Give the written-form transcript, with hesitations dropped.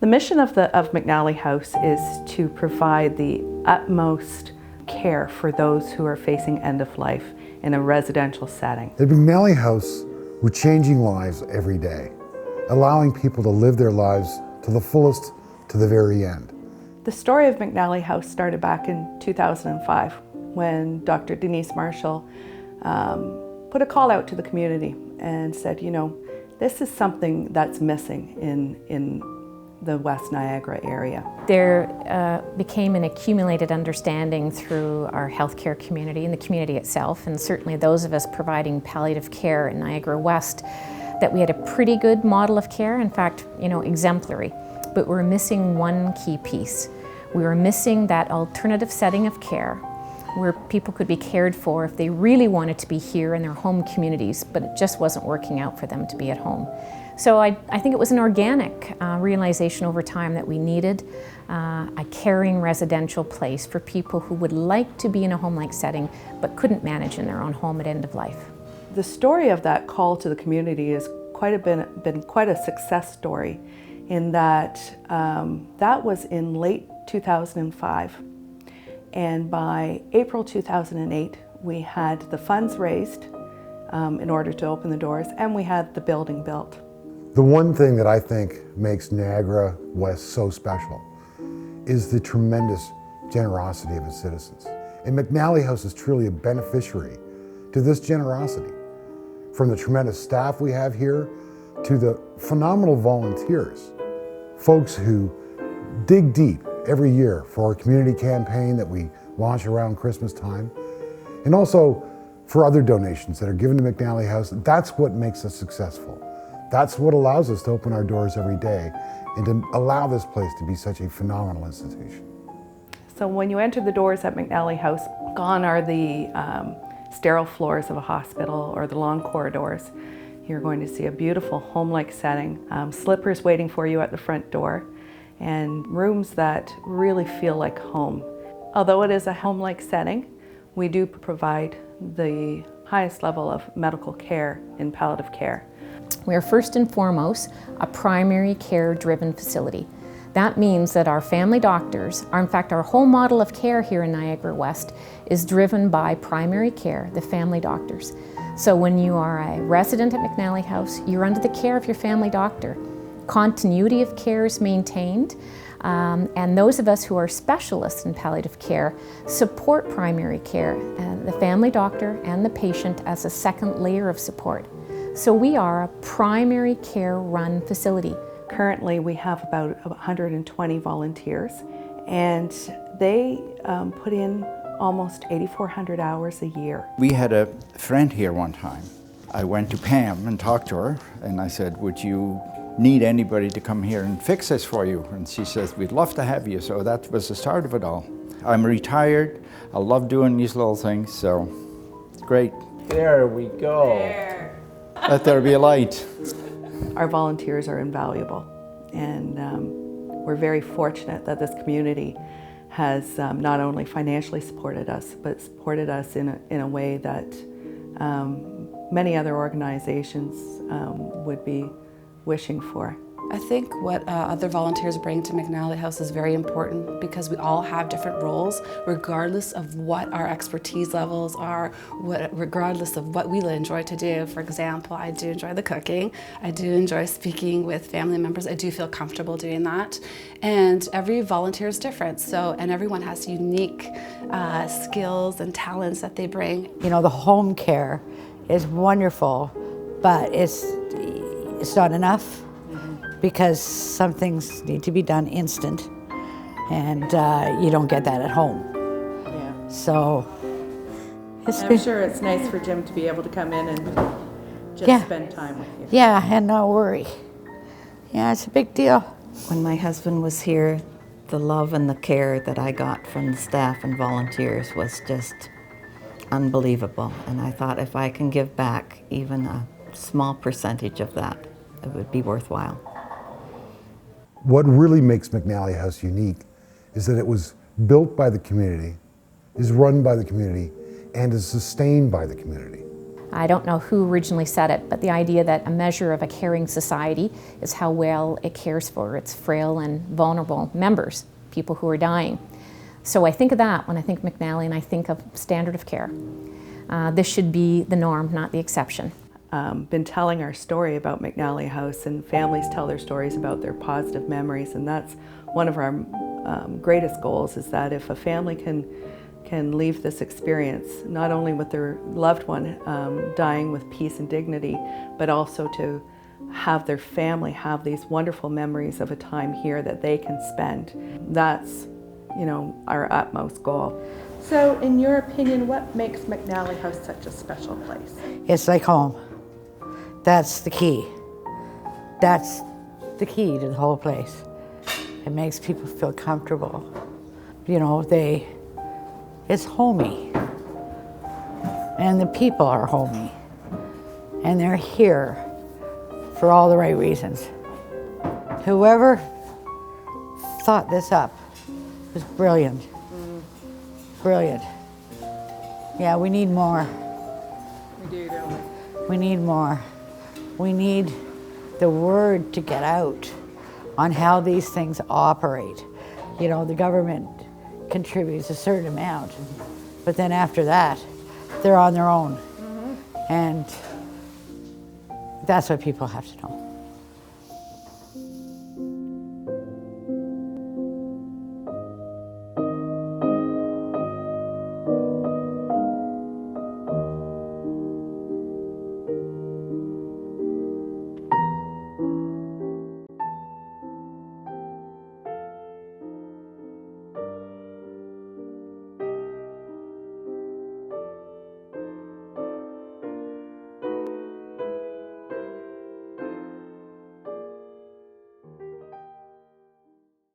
The mission of McNally House is to provide the utmost care for those who are facing end of life in a residential setting. At McNally House, we're changing lives every day, allowing people to live their lives to the fullest, to the very end. The story of McNally House started back in 2005 when Dr. Denise Marshall put a call out to the community and said, you know, this is something that's missing in the West Niagara area. There became an accumulated understanding through our healthcare community and the community itself, and certainly those of us providing palliative care in Niagara West, that we had a pretty good model of care, in fact, you know, exemplary. But we're missing one key piece. We were missing that alternative setting of care where people could be cared for if they really wanted to be here in their home communities, but it just wasn't working out for them to be at home. So I think it was an organic realization over time that we needed a caring residential place for people who would like to be in a home-like setting but couldn't manage in their own home at end of life. The story of that call to the community has been quite a success story, in that that was in late 2005, and by April 2008 we had the funds raised in order to open the doors, and we had the building built. The one thing that I think makes Niagara West so special is the tremendous generosity of its citizens. And McNally House is truly a beneficiary to this generosity. From the tremendous staff we have here to the phenomenal volunteers, folks who dig deep every year for our community campaign that we launch around Christmas time, and also for other donations that are given to McNally House. That's what makes us successful. That's what allows us to open our doors every day and to allow this place to be such a phenomenal institution. So when you enter the doors at McNally House, gone are the sterile floors of a hospital or the long corridors. You're going to see a beautiful home-like setting, slippers waiting for you at the front door, and rooms that really feel like home. Although it is a home-like setting, we do provide the highest level of medical care in palliative care. We are first and foremost a primary care-driven facility. That means that our family doctors in fact, our whole model of care here in Niagara West is driven by primary care, the family doctors. So when you are a resident at McNally House, you're under the care of your family doctor. Continuity of care is maintained, and those of us who are specialists in palliative care support primary care, the family doctor and the patient as a second layer of support. So we are a primary care run facility. Currently we have about 120 volunteers, and they put in almost 8,400 hours a year. We had a friend here one time. I went to Pam and talked to her, and I said, would you need anybody to come here and fix this for you? And she says, we'd love to have you. So that was the start of it all. I'm retired. I love doing these little things, so it's great. There we go. There. Let there be a light. Our volunteers are invaluable, and we're very fortunate that this community has not only financially supported us, but supported us in a way that many other organizations would be wishing for. I think what other volunteers bring to McNally House is very important, because we all have different roles, regardless of what our expertise levels are, regardless of what we enjoy to do. For example, I do enjoy the cooking. I do enjoy speaking with family members. I do feel comfortable doing that. And every volunteer is different, and everyone has unique skills and talents that they bring. You know, the home care is wonderful, but it's not enough, because some things need to be done instant, and you don't get that at home. Yeah. So I'm sure it's nice for Jim to be able to come in and just spend time with you. Yeah, and no worry. Yeah, it's a big deal. When my husband was here, the love and the care that I got from the staff and volunteers was just unbelievable. And I thought, if I can give back even a small percentage of that, it would be worthwhile. What really makes McNally House unique is that it was built by the community, is run by the community, and is sustained by the community. I don't know who originally said it, but the idea that a measure of a caring society is how well it cares for its frail and vulnerable members, people who are dying. So I think of that when I think McNally, and I think of standard of care. This should be the norm, not the exception. Been telling our story about McNally House, and families tell their stories about their positive memories, and that's one of our greatest goals, is that if a family can leave this experience not only with their loved one dying with peace and dignity, but also to have their family have these wonderful memories of a time here that they can spend. That's, you know, our utmost goal. So in your opinion, what makes McNally House such a special place? It's like home. That's the key. That's the key to the whole place. It makes people feel comfortable. You know, it's homey. And the people are homey. And they're here for all the right reasons. Whoever thought this up was brilliant. Brilliant. Yeah, we need more. We do, don't we? We need more. We need the word to get out on how these things operate. You know, the government contributes a certain amount, but then after that, they're on their own. And that's what people have to know.